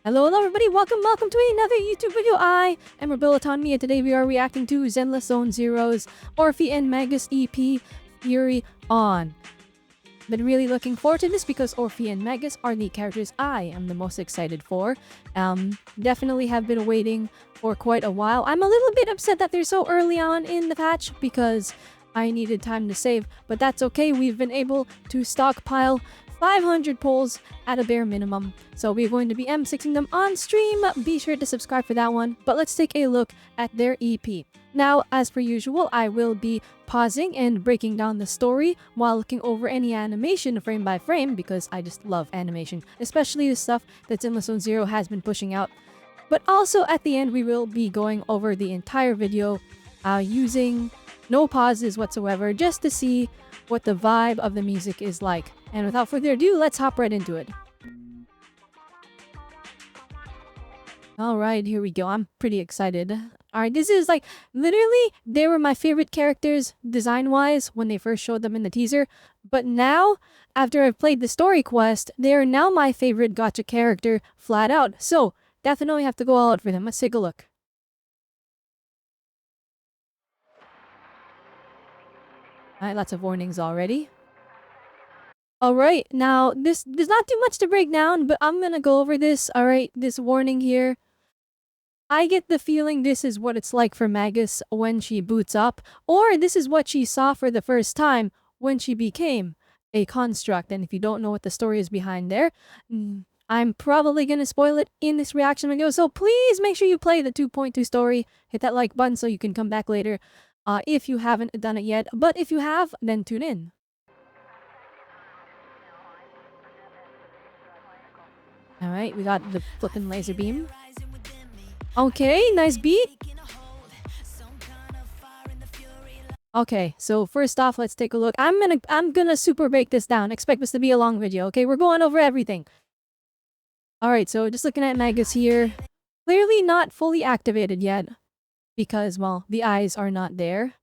Hello everybody, welcome to another YouTube video. I am Robelle Autonomy and today we are reacting to Zenless Zone Zero's Orphie Magus EP, Fury On. Been really looking forward to this because Orphie and Magus are the characters I am the most excited for. Definitely have been waiting for quite a while. I'm a little bit upset that they're so early on in the patch because I needed time to save, but that's okay. We've been able to stockpile 500 polls at a bare minimum. So we're going to be M6ing them on stream. Be sure to subscribe for that one. But let's take a look at their EP. Now, as per usual, I will be pausing and breaking down the story while looking over any animation frame by frame because I just love animation, especially the stuff that Zenless Zone Zero has been pushing out. But also at the end, we will be going over the entire video using no pauses whatsoever just to see what the vibe of the music is like. And without further ado, let's hop right into it. Alright, here we go. I'm pretty excited. Alright, this is like, literally, they were my favorite characters design-wise when they first showed them in the teaser. But now, after I've played the story quest, they are now my favorite gacha character flat out. So, definitely have to go all out for them. Let's take a look. Alright, lots of warnings already. Alright, now there's not too much to break down, but I'm gonna go over this. Alright, this warning here. I get the feeling this is what it's like for Magus when she boots up, or this is what she saw for the first time when she became a construct. And if you don't know what the story is behind there, I'm probably gonna spoil it in this reaction video, so please make sure you play the 2.2 story. Hit that like button so you can come back later if you haven't done it yet, but if you have, then tune in. Alright, we got the flippin' laser beam. Okay, nice beat. Okay, so first off, let's take a look. I'm gonna super break this down. Expect this to be a long video, okay? We're going over everything. Alright, so just looking at Magus here. Clearly not fully activated yet. Because, well, the eyes are not there.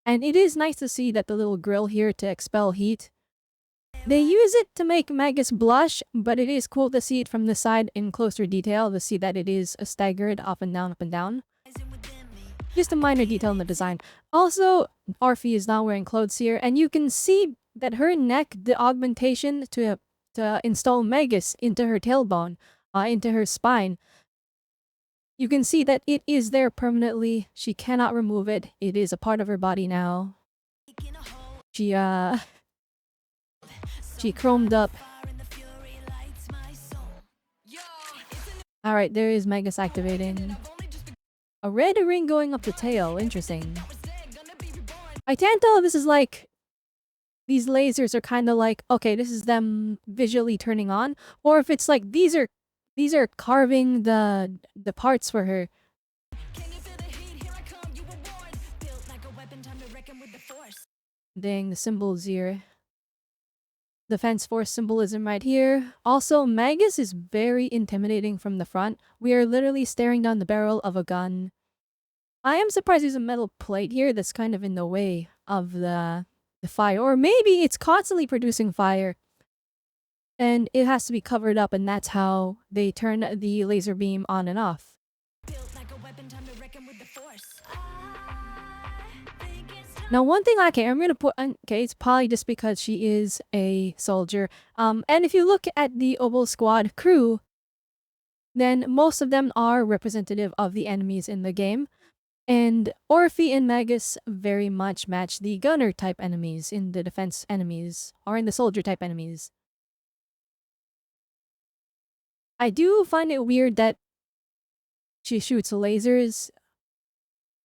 And it is nice to see that the little grill here to expel heat. They use it to make Magus blush, but it is cool to see it from the side in closer detail to see that it is staggered up and down, up and down. Just a minor detail in the design. Also, Orphie is not wearing clothes here, and you can see that her neck, the augmentation to install Magus into her tailbone, into her spine. You can see that it is there permanently. She cannot remove it. It is a part of her body now. She chromed up. Alright, there is Magus activating. A red ring going up the tail. Interesting. I can't tell if this is like... These lasers are kind of like, okay, this is them visually turning on. Or if it's like, these are carving the parts for her. Dang, the symbols here. Defense Force symbolism right here. Also, Magus is very intimidating from the front. We are literally staring down the barrel of a gun. I am surprised there's a metal plate here that's kind of in the way of the fire. Or maybe it's constantly producing fire. And it has to be covered up, and that's how they turn the laser beam on and off. Now, one thing I'm gonna put on, okay, it's probably just because she is a soldier. And if you look at the Obel Squad crew, then most of them are representative of the enemies in the game. And Orphie and Magus very much match the gunner type enemies in the defense enemies, or in the soldier type enemies. I do find it weird that she shoots lasers,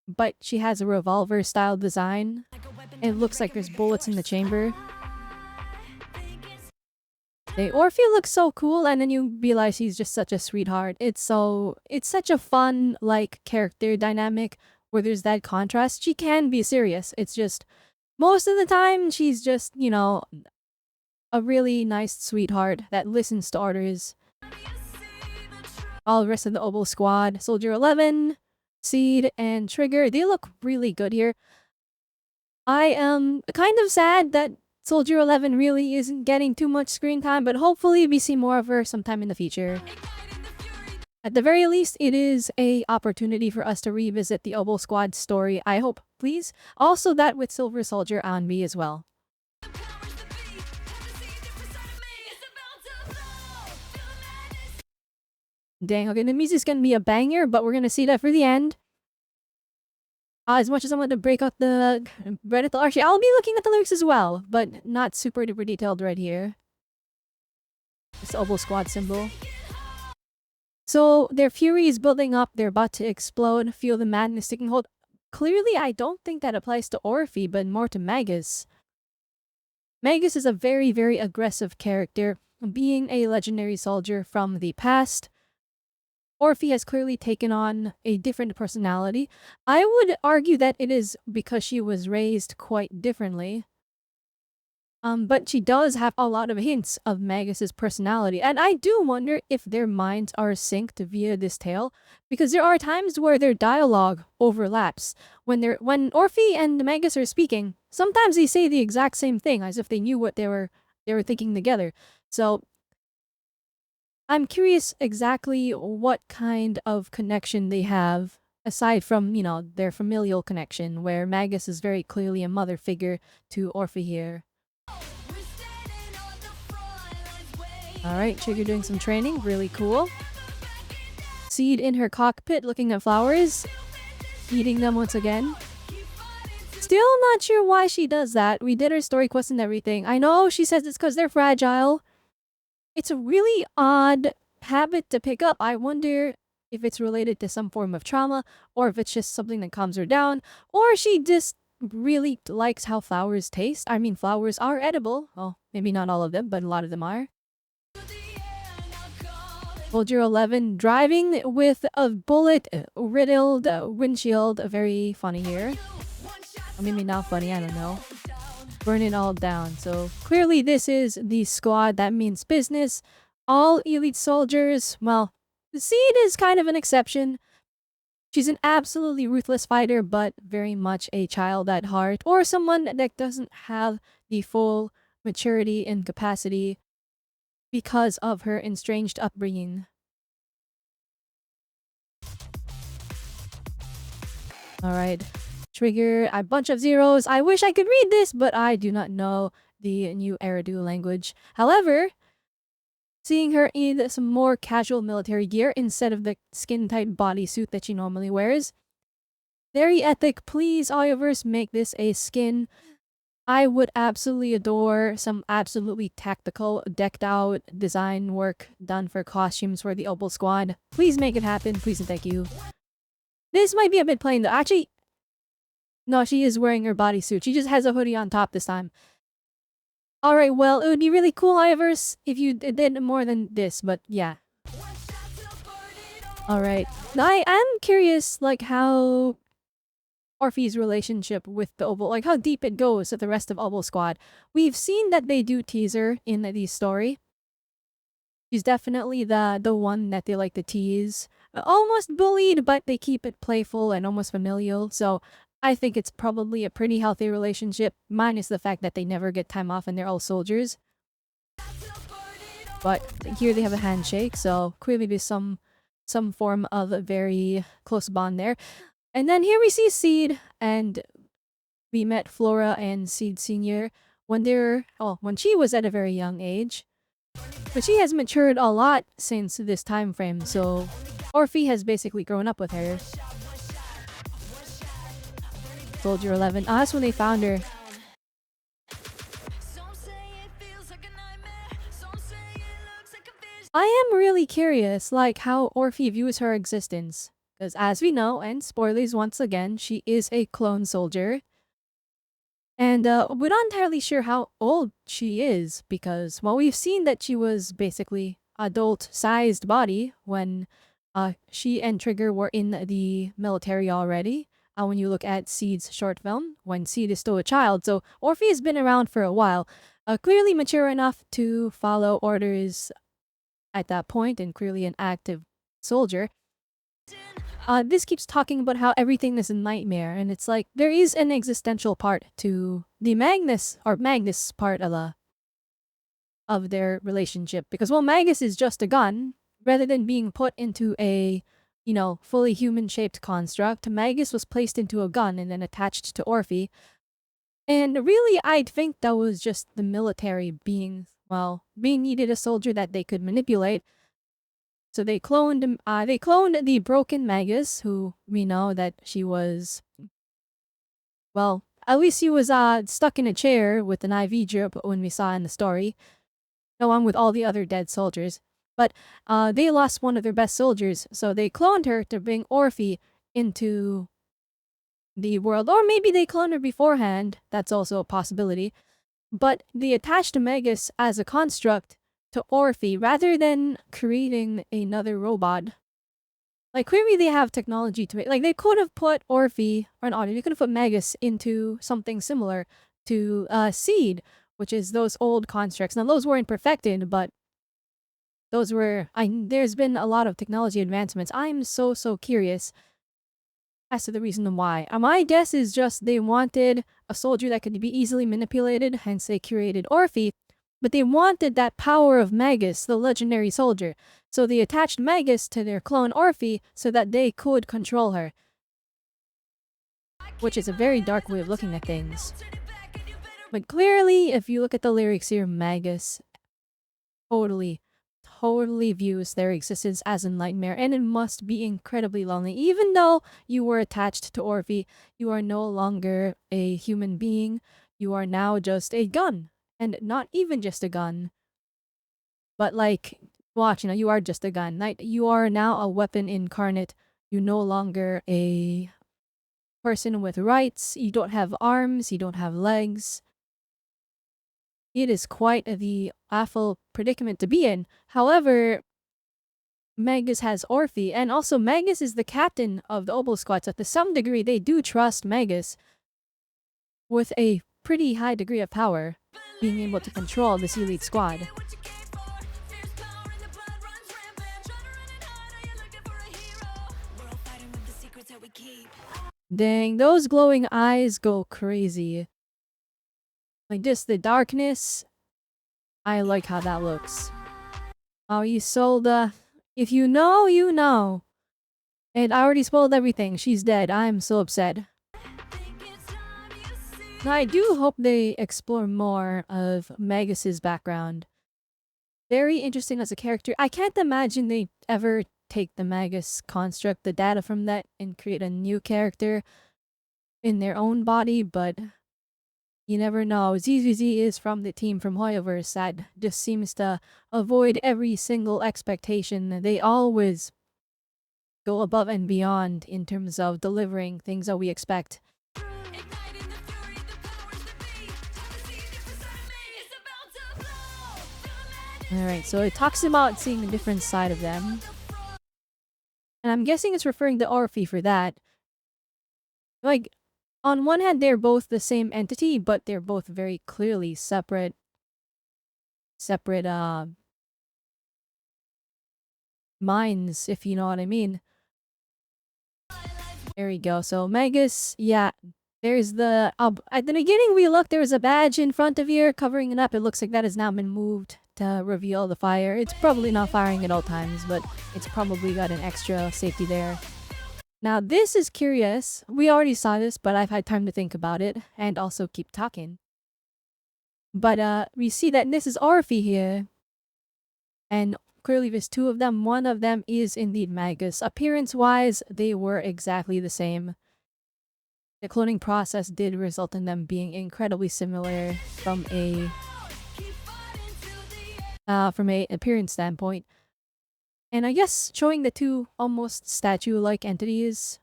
but she has a revolver style design. It looks like there's bullets in the chamber. Orphie looks so cool, and then you realize he's just such a sweetheart. It's such a fun, like, character dynamic where there's that contrast. She can be serious. It's just, most of the time, she's just, you know, a really nice sweetheart that listens to orders. All the rest of the Obel Squad, Soldier 11, Seed, and Trigger, they look really good here. I am kind of sad that Soldier 11 really isn't getting too much screen time, but hopefully we see more of her sometime in the future. At the very least, it is a opportunity for us to revisit the Obel Squad story, I hope, please. Also that with Silver Soldier on me as well. Dang, okay, the music's gonna be a banger, but we're gonna see that for the end. As much as I want to break out the Reddit, actually, I'll be looking at the lyrics as well, but not super duper detailed right here. This Obel Squad symbol. So their fury is building up, they're about to explode, feel the madness taking hold. Clearly, I don't think that applies to Orphie, but more to Magus. Magus is a very, very aggressive character, being a legendary soldier from the past. Orphie has clearly taken on a different personality. I would argue that it is because she was raised quite differently. But she does have a lot of hints of Magus's personality, and I do wonder if their minds are synced via this tale, because there are times where their dialogue overlaps. When Orphie and Magus are speaking, sometimes they say the exact same thing, as if they knew what they were thinking together. So I'm curious exactly what kind of connection they have, aside from, you know, their familial connection, where Magus is very clearly a mother figure to Orphie here. Alright, Trigger doing some training, really cool. Seed in her cockpit looking at flowers, eating them once again. Still not sure why she does that. We did her story quest and everything. I know she says it's because they're fragile. It's a really odd habit to pick up. I wonder if it's related to some form of trauma, or if it's just something that calms her down, or she just really likes how flowers taste. I mean, flowers are edible. Well, maybe not all of them, but a lot of them are. Soldier 11 driving with a bullet-riddled windshield. Very funny here. Or maybe not funny, I don't know. Burn it all down. So clearly this is the squad that means business. All elite soldiers. Well, the Seed is kind of an exception. She's an absolutely ruthless fighter, but very much a child at heart, or someone that doesn't have the full maturity and capacity because of her estranged upbringing. Alright. Trigger a bunch of zeros. I wish I could read this, but I do not know the new Eridu language. However, seeing her in some more casual military gear instead of the skin-tight bodysuit that she normally wears. Very ethic. Please, Audioverse, make this a skin. I would absolutely adore some absolutely tactical, decked-out design work done for costumes for the Obel Squad. Please make it happen. Please and thank you. This might be a bit plain though. Actually, no, she is wearing her bodysuit. She just has a hoodie on top this time. Alright, well, it would be really cool, Audioverse, if you did more than this, but yeah. Alright. I am curious, like, how Orphie's relationship with the Obel, like how deep it goes with the rest of Obel Squad. We've seen that they do tease her in the story. She's definitely the one that they like to tease. Almost bullied, but they keep it playful and almost familial. So I think it's probably a pretty healthy relationship, minus the fact that they never get time off and they're all soldiers. But here they have a handshake, so clearly there's some form of a very close bond there. And then here we see Seed, and we met Flora and Seed Sr. when she was at a very young age. But she has matured a lot since this time frame, so Orphie has basically grown up with her. Soldier 11. Ah, that's when they found her. I am really curious, like, how Orphie views her existence. Because as we know, and spoilers once again, she is a clone soldier. And we're not entirely sure how old she is, because, well, we've seen that she was basically adult-sized body when she and Trigger were in the military already. When you look at Seed's short film, when Seed is still a child. So Orphie has been around for a while, clearly mature enough to follow orders at that point, and clearly an active soldier. This keeps talking about how everything is a nightmare, and it's like there is an existential part to the Magnus part of their relationship, because, well, Magus is just a gun, Rather than being put into a, fully human-shaped construct, Magus was placed into a gun and then attached to Orphie. And really, I think that was just the military being needed a soldier that they could manipulate. So they cloned the broken Magus, who we know that she was, at least she was stuck in a chair with an IV drip when we saw in the story, along with all the other dead soldiers. But they lost one of their best soldiers, so they cloned her to bring Orphie into the world. Or maybe they cloned her beforehand, that's also a possibility. But they attached Magus as a construct to Orphie rather than creating another robot. Like, clearly they have technology to it. Like, they could have put Orphie, or not, they could have put Magus into something similar to Seed, which is those old constructs. Now, those weren't perfected, but those were... there's been a lot of technology advancements. I'm so curious as to the reason why. My guess is just they wanted a soldier that could be easily manipulated, hence they created Orphie, but they wanted that power of Magus, the legendary soldier. So they attached Magus to their clone Orphie so that they could control her. Which is a very dark way of looking at things. But clearly, if you look at the lyrics here, Magus totally views their existence as a nightmare, and it must be incredibly lonely. Even though you were attached to Orphie, you are no longer a human being. You are now just a gun. And not even just a gun. But like, watch, you are just a gun. Like, you are now a weapon incarnate. You're no longer a person with rights. You don't have arms. You don't have legs. It is quite the awful predicament to be in. However, Magus has Orphie, and also Magus is the captain of the Obel Squad, so to some degree they do trust Magus with a pretty high degree of power, being able to control this elite squad. Dang, those glowing eyes go crazy. Like, just the darkness. I like how that looks. Oh, you sold if you know, you know. And I already spoiled everything. She's dead. I'm so upset. Now, I do hope they explore more of Magus's background. Very interesting as a character. I can't imagine they ever take the Magus construct, the data from that, and create a new character in their own body, but you never know. ZZZ is from the team from Hoyoverse that just seems to avoid every single expectation. They always go above and beyond in terms of delivering things that we expect. Alright, so it talks about seeing a different side of them. And I'm guessing it's referring to Orphie for that. Like, on one hand, they're both the same entity, but they're both very clearly separate minds, if you know what I mean. There we go. So Magus, yeah, there's the at the beginning we looked, there was a badge in front of here covering it up. It looks like that has now been moved to reveal the fire. It's probably not firing at all times, but it's probably got an extra safety there. Now this is curious. We already saw this, but I've had time to think about it and also keep talking. But we see that this is Orphie here. And clearly there's two of them. One of them is indeed Magus. Appearance-wise, they were exactly the same. The cloning process did result in them being incredibly similar from a appearance standpoint. And I guess showing the two almost statue-like entities,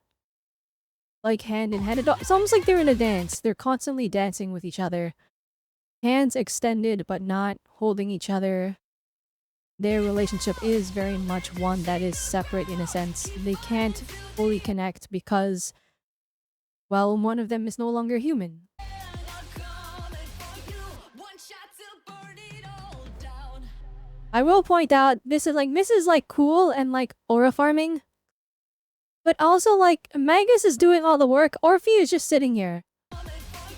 like hand in hand, it's almost like they're in a dance. They're constantly dancing with each other. Hands extended but not holding each other. Their relationship is very much one that is separate in a sense. They can't fully connect because, well, one of them is no longer human. I will point out, this is like cool and like aura farming. But also like, Magus is doing all the work. Orphie is just sitting here.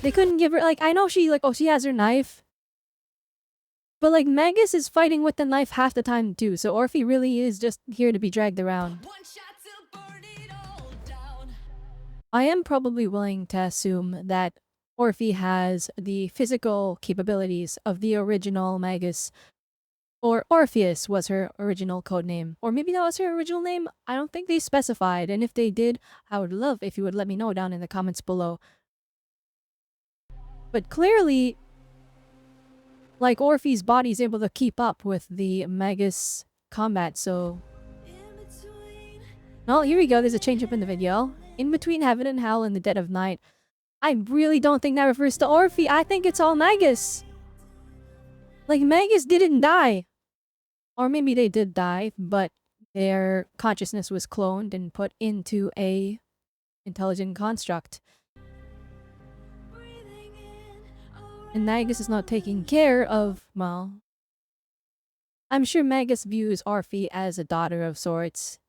They couldn't give her, like, I know she has her knife. But like Magus is fighting with the knife half the time too, so Orphie really is just here to be dragged around. I am probably willing to assume that Orphie has the physical capabilities of the original Magus, or Orpheus was her original codename. Or maybe that was her original name? I don't think they specified, and if they did, I would love if you would let me know down in the comments below. But clearly, like Orphie's body is able to keep up with the Magus combat, so... Well, here we go, there's a change up in the video. In between heaven and hell in the dead of night. I really don't think that refers to Orphie, I think it's all Magus. Like, Magus didn't die. Or maybe they did die, but their consciousness was cloned and put into a intelligent construct. And Magus is not taking care of, well... I'm sure Magus views Orphie as a daughter of sorts.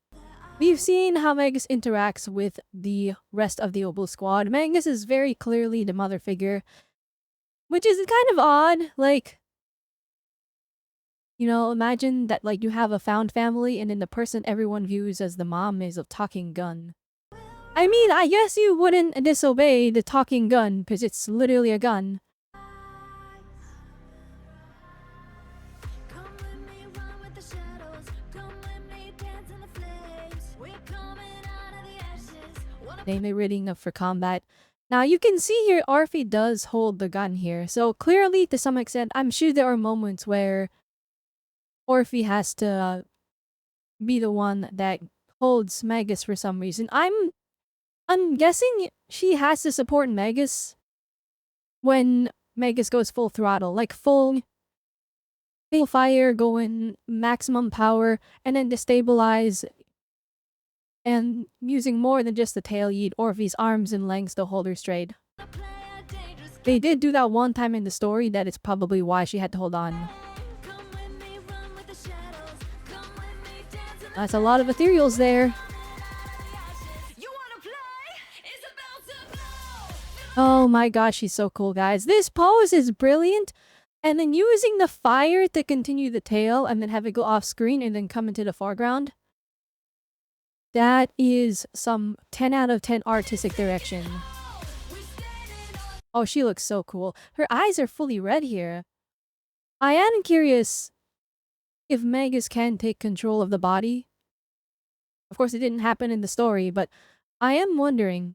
We've seen how Magus interacts with the rest of the Obel squad. Magus is very clearly the mother figure. Which is kind of odd, like... You know, imagine that like you have a found family and then the person everyone views as the mom is a talking gun. I mean, I guess you wouldn't disobey the talking gun because it's literally a gun. Namely reading up for combat. Now you can see here Orphie does hold the gun here, so clearly to some extent I'm sure there are moments where Orphie has to be the one that holds Magus for some reason. I'm guessing she has to support Magus when Magus goes full throttle, like full fire, going maximum power, and then destabilize, and using more than just the tail yeet Orphie's arms and legs to hold her straight. They did do that one time in the story, that is probably why she had to hold on. That's a lot of ethereals there. Oh my gosh, she's so cool, guys. This pose is brilliant. And then using the fire to continue the tail and then have it go off screen and then come into the foreground. That is some 10 out of 10 artistic direction. Oh, she looks so cool. Her eyes are fully red here. I am curious if Magus can take control of the body. Of course, it didn't happen in the story, but I am wondering.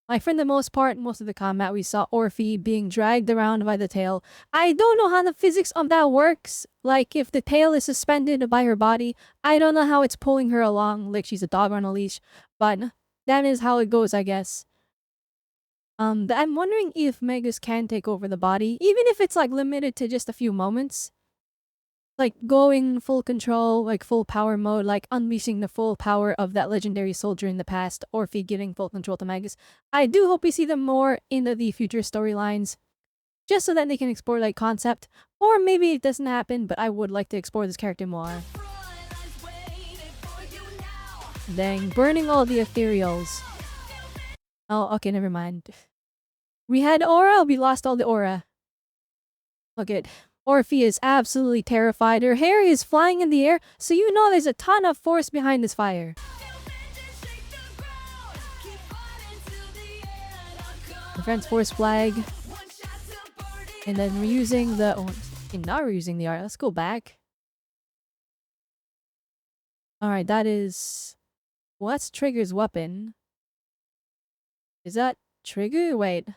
Like, for the most part, most of the combat, we saw Orphie being dragged around by the tail. I don't know how the physics of that works. Like, if the tail is suspended by her body, I don't know how it's pulling her along like she's a dog on a leash. But that is how it goes, I guess. I'm wondering if Magus can take over the body, even if it's, like, limited to just a few moments. Like, going full control, like, full power mode, like, unleashing the full power of that legendary soldier in the past, Orphie giving full control to Magus. I do hope we see them more in the future storylines, just so that they can explore that concept. Or maybe it doesn't happen, but I would like to explore this character more. Dang, burning all the ethereals. Oh, okay, never mind. We had aura, we lost all the aura. Look it. Orphie is absolutely terrified. Her hair is flying in the air, so you know there's a ton of force behind this fire. Defense force flag. And then reusing the... Oh, not reusing the art. Let's go back. Alright, that is... What's Trigger's weapon? Is that Trigger? Wait.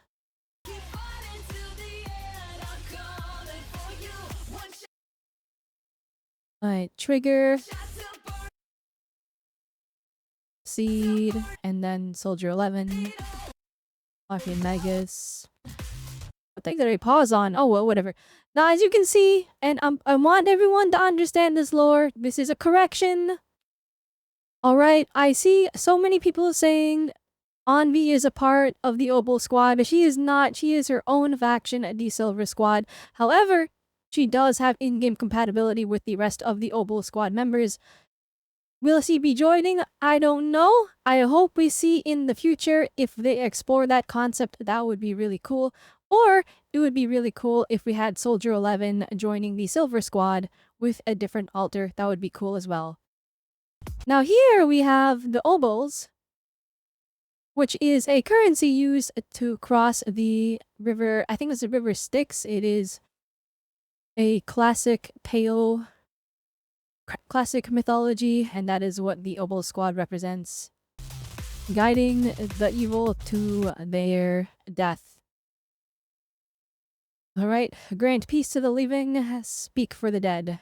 Alright, Trigger, Seed, and then Soldier 11, Orphie Magus. I think that I pause on. Oh well, whatever. Now, as you can see, and I want everyone to understand this lore. This is a correction. Alright, I see so many people saying Envy is a part of the Obel squad, but she is not. She is her own faction at the Silver Squad. However, she does have in-game compatibility with the rest of the Obel squad members. Will she be joining? I don't know. I hope we see in the future if they explore that concept. That would be really cool. Or it would be really cool if we had Soldier 11 joining the Silver Squad with a different altar. That would be cool as well. Now here we have the obols, which is a currency used to cross the river. I think it's the river Styx. It is a classic classic mythology, and that is what the obol squad represents. Guiding the evil to their death. Alright, grant peace to the living, speak for the dead.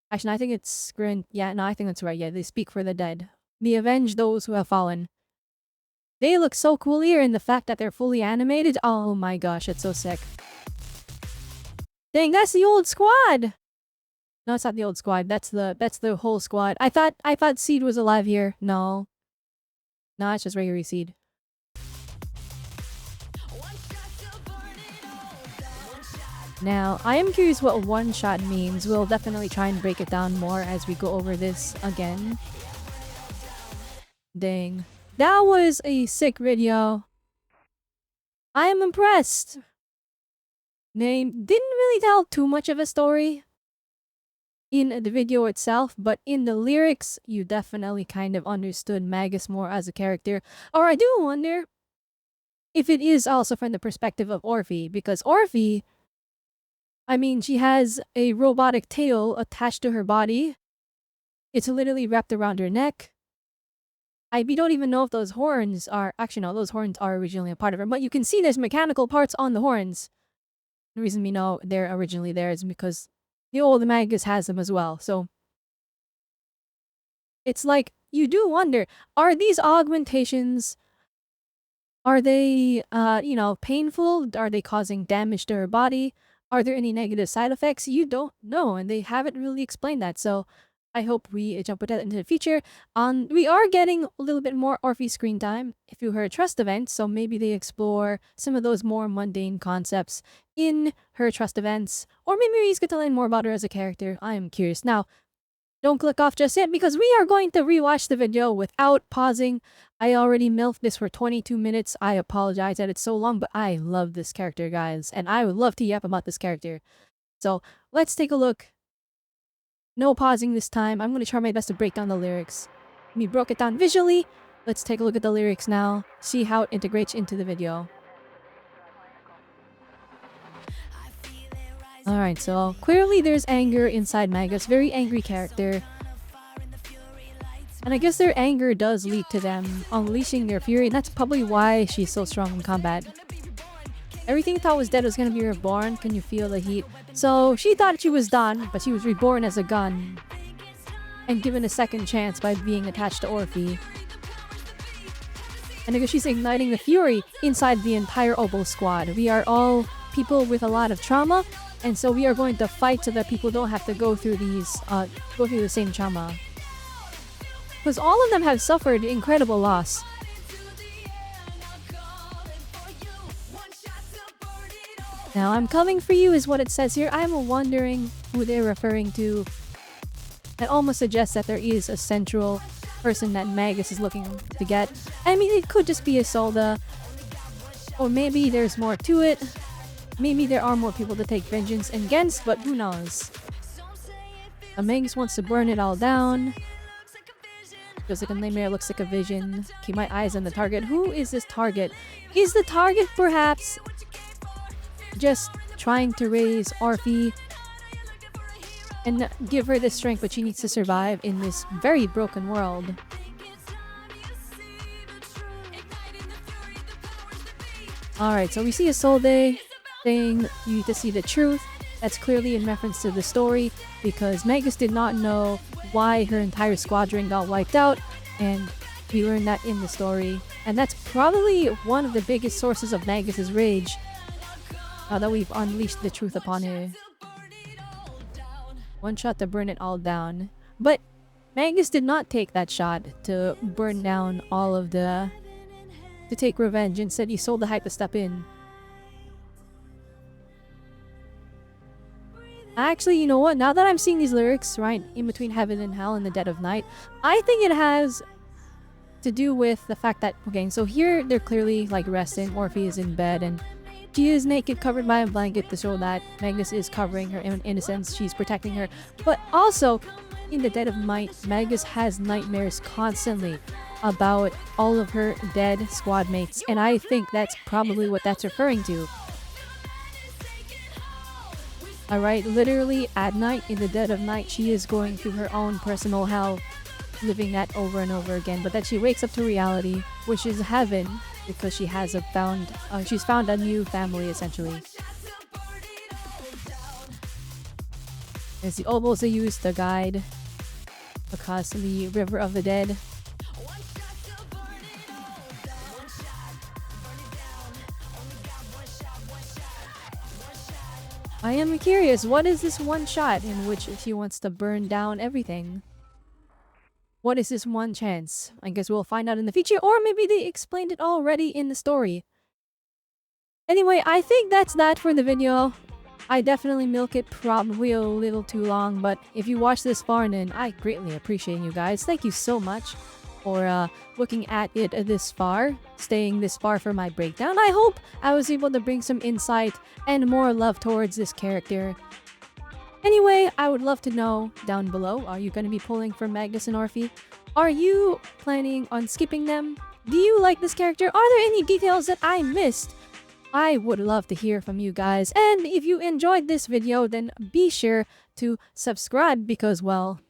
Actually, no, I think it's grant. Yeah, no, I think that's right. Yeah, they speak for the dead. They avenge those who have fallen. They look so cool here, and the fact that they're fully animated. Oh my gosh, it's so sick. Dang, that's the old squad. No, it's not the old squad. That's the whole squad. I thought Seed was alive here. No, it's just regular Seed. Now, I am curious what one shot means. We'll definitely try and break it down more as we go over this again. Dang. That was a sick video. I am impressed. They didn't really tell too much of a story in the video itself, but in the lyrics, you definitely kind of understood Magus more as a character. Or I do wonder if it is also from the perspective of Orphie, because Orphie, I mean, she has a robotic tail attached to her body. It's literally wrapped around her neck. We don't even know if those horns are... Actually, no, those horns are originally a part of her. But you can see there's mechanical parts on the horns. The reason we know they're originally there is because the old Magus has them as well. So, it's like, you do wonder, are these augmentations... Are they, painful? Are they causing damage to her body? Are there any negative side effects? You don't know, and they haven't really explained that, so I hope we jump with that into the future. We are getting a little bit more Orphie screen time if you heard Trust events, so maybe they explore some of those more mundane concepts in her Trust events, or maybe we just get to learn more about her as a character. I am curious. Now, don't click off just yet because we are going to rewatch the video without pausing. I already milfed this for 22 minutes. I apologize that it's so long, but I love this character, guys. And I would love to yap about this character. So, let's take a look. No pausing this time. I'm going to try my best to break down the lyrics. We broke it down visually. Let's take a look at the lyrics now. See how it integrates into the video. Alright, so clearly there's anger inside Magus. Very angry character. And I guess their anger does lead to them unleashing their fury, and that's probably why she's so strong in combat. Everything thought was dead was gonna be reborn. Can you feel the heat? So she thought she was done, but she was reborn as a gun. And given a second chance by being attached to Orphie. And because she's igniting the fury inside the entire Obol squad. We are all people with a lot of trauma. And so we are going to fight so that people don't have to go through the same trauma. Because all of them have suffered incredible loss. Now, I'm coming for you is what it says here. I'm wondering who they're referring to. It almost suggests that there is a central person that Magus is looking to get. I mean, it could just be Isolde. Or maybe there's more to it. Maybe there are more people to take vengeance against, but who knows? Magus wants to burn it all down. Feels like a nightmare, looks like a vision. Keep my eyes on the target. Who is this target? Is the target perhaps just trying to raise Orphie and give her the strength but she needs to survive in this very broken world? Alright, so we see Isolde saying you need to see the truth. That's clearly in reference to the story because Magus did not know why her entire squadron got wiped out, and we learned that in the story. And that's probably one of the biggest sources of Magus's rage, now that we've unleashed the truth upon her. One shot to burn it all down. But Magus did not take that shot to burn down all of to take revenge. Instead, he sold the hype to step in. Actually, you know what? Now that I'm seeing these lyrics, right, in between heaven and hell in the dead of night, I think it has to do with the fact that, okay, so here they're clearly like resting. Orphie is in bed and She is naked, covered by a blanket to show that Magus is covering her innocence. She's protecting her. But also, in the dead of night, Magus has nightmares constantly about all of her dead squad mates. And I think that's probably what that's referring to. Alright, literally at night, in the dead of night, she is going through her own personal hell, living that over and over again. But then she wakes up to reality, which is heaven, because she has she's found a new family, essentially. There's the obels they use to guide across the river of the dead. I am curious, what is this one shot in which she wants to burn down everything? What is this one chance? I guess we'll find out in the future, or maybe they explained it already in the story. Anyway, I think that's that for the video. I definitely milk it probably a little too long, but if you watched this far, then I greatly appreciate you guys. Thank you so much for looking at it this far, staying this far for my breakdown. I hope I was able to bring some insight and more love towards this character. Anyway, I would love to know down below, are you going to be pulling for Magus and Orphie? Are you planning on skipping them? Do you like this character? Are there any details that I missed? I would love to hear from you guys. And if you enjoyed this video, then be sure to subscribe because, well,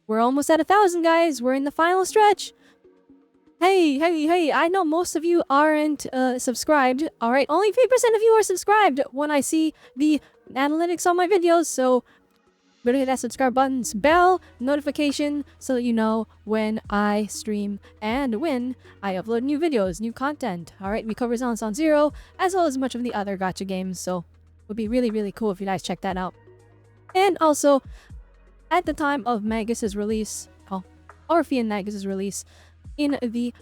we're almost at 1,000, guys. We're in the final stretch. Hey, I know most of you aren't subscribed. Alright, only 3% of you are subscribed when I see the analytics on my videos, so better hit that subscribe button, bell, notification, so that you know when I stream and when I upload new videos, new content. Alright, we cover Zenless Zero, as well as much of the other gacha games, so it would be really cool if you guys check that out. And also, at the time of Magus's release, Orphie and Magus's release, in the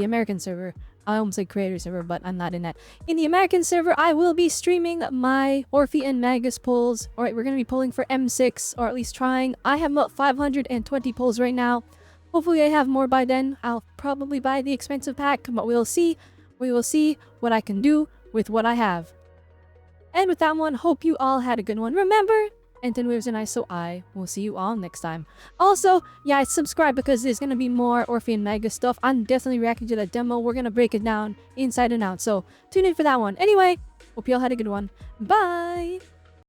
American server, I almost said creator server, but I'm not in that. In the American server, I will be streaming my Orphie and Magus pulls. Alright, we're going to be pulling for M6, or at least trying. I have about 520 pulls right now. Hopefully I have more by then. I'll probably buy the expensive pack, but we'll see. We will see what I can do with what I have. And with that one, hope you all had a good one. Remember, and 10 waves and I, so I will see you all next time. Also, yeah, subscribe because there's gonna be more Orphie and Magus stuff. I'm definitely reacting to that demo. We're gonna break it down inside and out. So tune in for that one. Anyway, hope you all had a good one. Bye!